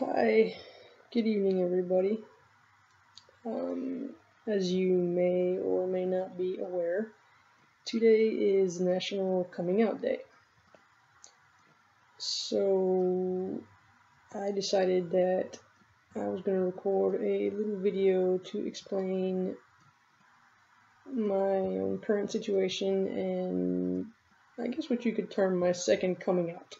Hi, good evening, everybody. As you may or may not be aware, today is National Coming Out Day. So I decided that I was going to record a little video to explain my own current situation and I guess what you could term my second coming out.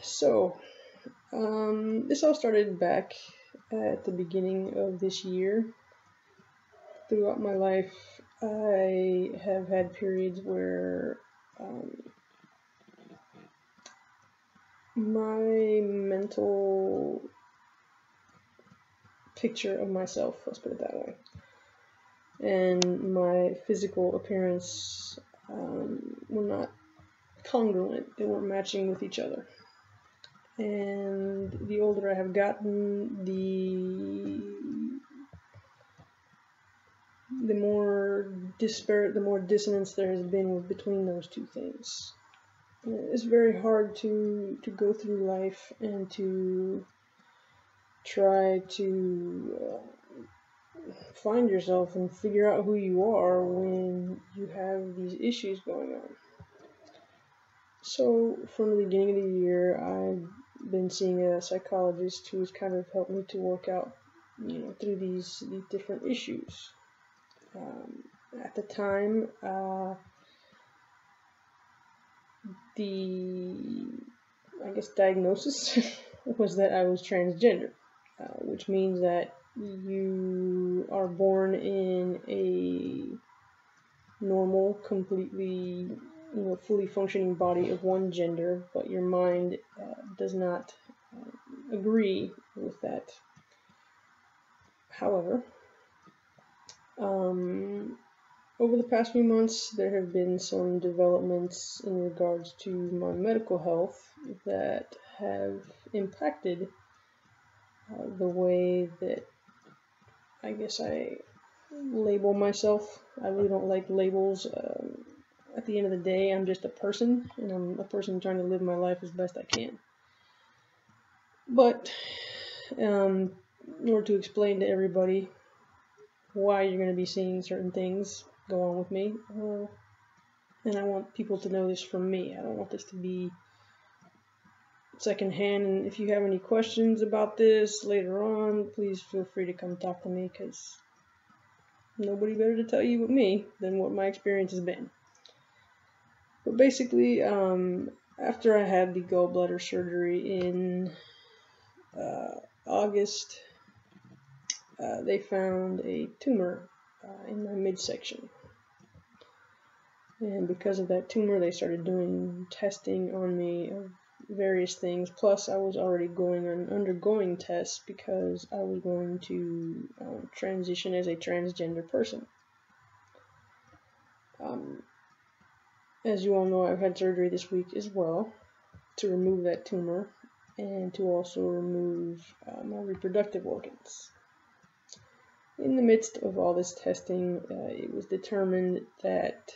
So, this all started back at the beginning of this year. Throughout my life, I have had periods where my mental picture of myself, let's put it that way, and my physical appearance were not congruent. They weren't matching with each other. And the older I have gotten, the more disparate, the more dissonance there has been between those two things. It's very hard to go through life and to try to find yourself and figure out who you are when you have these issues going on. So from the beginning of the year, I've been seeing a psychologist who's kind of helped me to work out, through these different issues. At the time, the diagnosis was that I was transgender, which means that you are born in a normal, completely, fully functioning body of one gender, but your mind does not agree with that. However, over the past few months, there have been some developments in regards to my medical health that have impacted the way that I guess I label myself. I really don't like labels. At the end of the day, I'm just a person, and I'm a person trying to live my life as best I can. But in order to explain to everybody why you're going to be seeing certain things go on with me, and I want people to know this from me. I don't want this to be secondhand, and if you have any questions about this later on, please feel free to come talk to me, because nobody better to tell you but me than what my experience has been. But basically, after I had the gallbladder surgery in August, they found a tumor in my midsection. And because of that tumor, they started doing testing on me of various things. Plus, I was already undergoing tests because I was going to transition as a transgender person. As you all know, I've had surgery this week as well to remove that tumor and to also remove my reproductive organs. In the midst of all this testing, it was determined that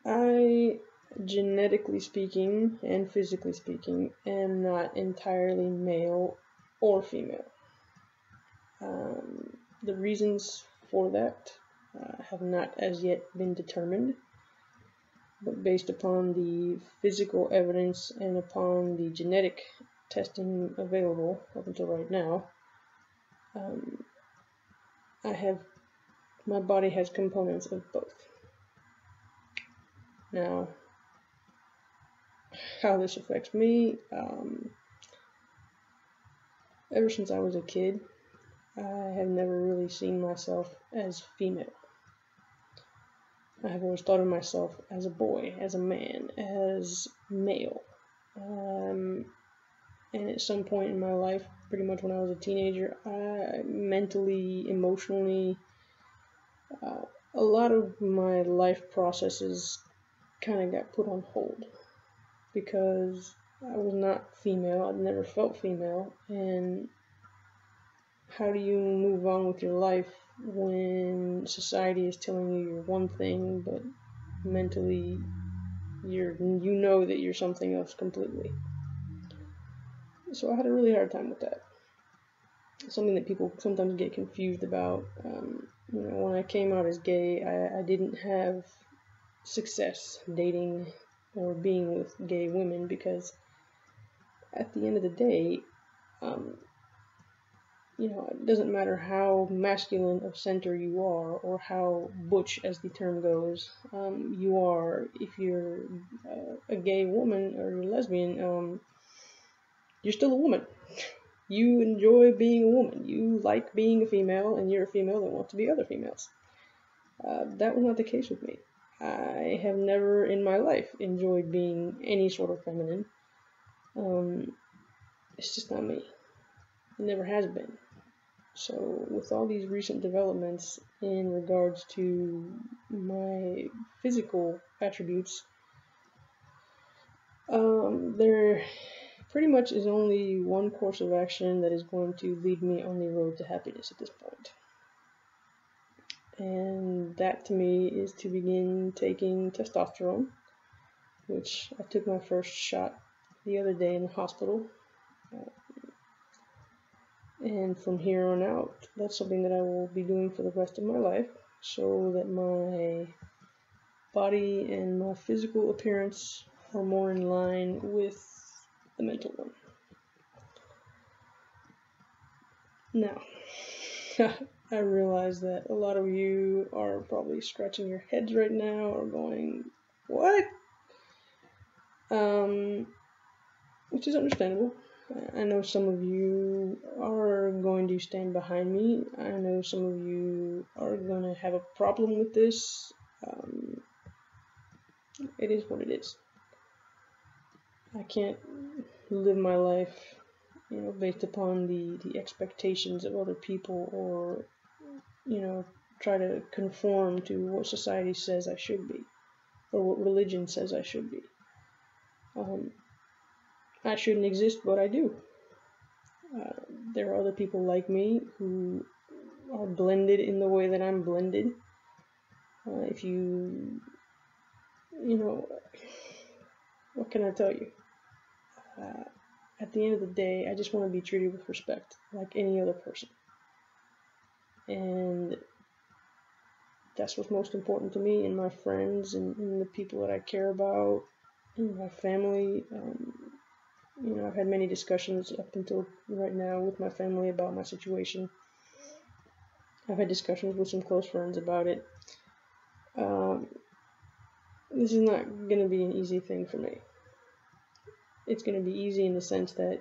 I, genetically speaking and physically speaking, am not entirely male or female. The reasons for that have not as yet been determined, but based upon the physical evidence and upon the genetic testing available up until right now, my body has components of both. Now, how this affects me, ever since I was a kid, I have never really seen myself as female. I have always thought of myself as a boy, as a man, as male. And at some point in my life, pretty much when I was a teenager, I mentally, emotionally, a lot of my life processes kind of got put on hold because I was not female. I'd never felt female, and how do you move on with your life when society is telling you you're one thing, but mentally you know that you're something else completely. So I had a really hard time with that. Something that people sometimes get confused about. When I came out as gay, I didn't have success dating or being with gay women, because at the end of the day, it doesn't matter how masculine of center you are, or how butch, as the term goes, you are. If you're a gay woman or you're lesbian, you're still a woman. You enjoy being a woman. You like being a female, and you're a female that wants to be other females. That was not the case with me. I have never in my life enjoyed being any sort of feminine. It's just not me. It never has been. So with all these recent developments in regards to my physical attributes, there pretty much is only one course of action that is going to lead me on the road to happiness at this point. And that to me is to begin taking testosterone, which I took my first shot the other day in the hospital. And from here on out, that's something that I will be doing for the rest of my life, so that my body and my physical appearance are more in line with the mental one. Now, I realize that a lot of you are probably scratching your heads right now or going, what? Which is understandable. I know some of you are going to stand behind me. I know some of you are going to have a problem with this. It is what it is. I can't live my life, based upon the expectations of other people, or, try to conform to what society says I should be, or what religion says I should be. I shouldn't exist, but I do. There are other people like me who are blended in the way that I'm blended. If you, what can I tell you? At the end of the day, I just want to be treated with respect, like any other person. And that's what's most important to me, and my friends, and the people that I care about, and my family. I've had many discussions up until right now with my family about my situation. I've had discussions with some close friends about it. This is not going to be an easy thing for me. It's going to be easy in the sense that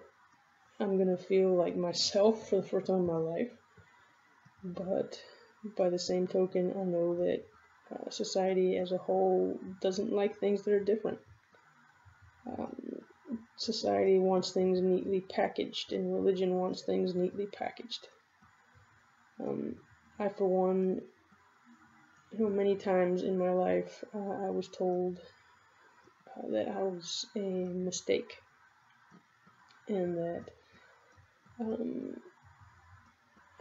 I'm going to feel like myself for the first time in my life. But by the same token, I know that society as a whole doesn't like things that are different. Society wants things neatly packaged, and religion wants things neatly packaged. I, for one, many times in my life, I was told that I was a mistake, and that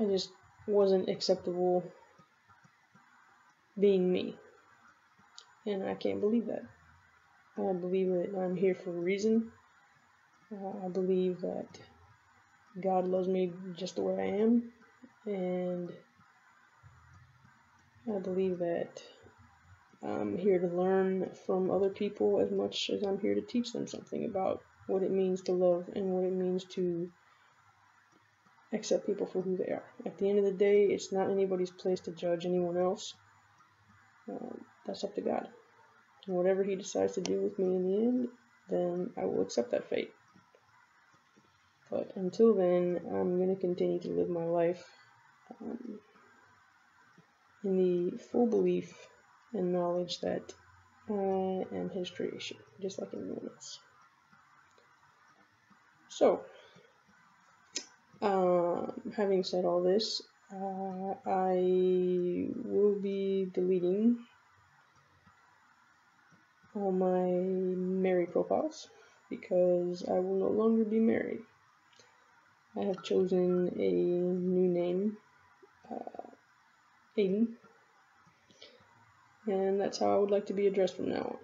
I just wasn't acceptable being me. And I can't believe that. I believe that I'm here for a reason. I believe that God loves me just the way I am, and I believe that I'm here to learn from other people as much as I'm here to teach them something about what it means to love and what it means to accept people for who they are. At the end of the day, it's not anybody's place to judge anyone else. That's up to God. And whatever He decides to do with me in the end, then I will accept that fate. But until then, I'm going to continue to live my life in the full belief and knowledge that I am His creation, just like anyone else. So, having said all this, I will be deleting all my married profiles, because I will no longer be married. I have chosen a new name, Aiden, and that's how I would like to be addressed from now on.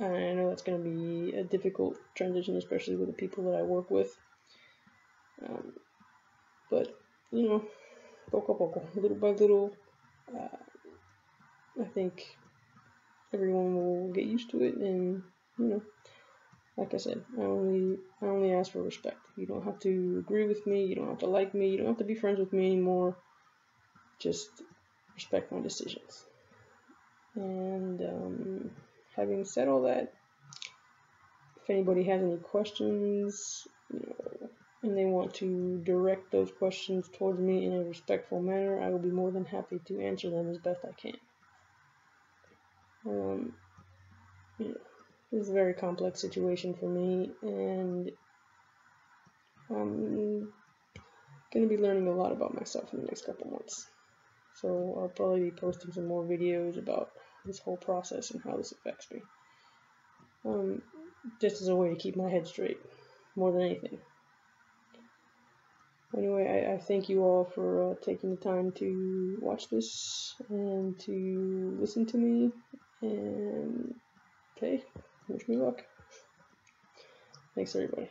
I know that's going to be a difficult transition, especially with the people that I work with. But, you know, poco a poco, little by little, I think everyone will get used to it. And, you know, like I said, I only ask for respect. You don't have to agree with me. You don't have to like me. You don't have to be friends with me anymore. Just respect my decisions. And having said all that, if anybody has any questions, and they want to direct those questions towards me in a respectful manner, I will be more than happy to answer them as best I can. This is a very complex situation for me, and I'm going to be learning a lot about myself in the next couple months. So I'll probably be posting some more videos about this whole process and how this affects me. Just as a way to keep my head straight, more than anything. Anyway, I thank you all for taking the time to watch this and to listen to me, and hey, wish me luck. Thanks everybody.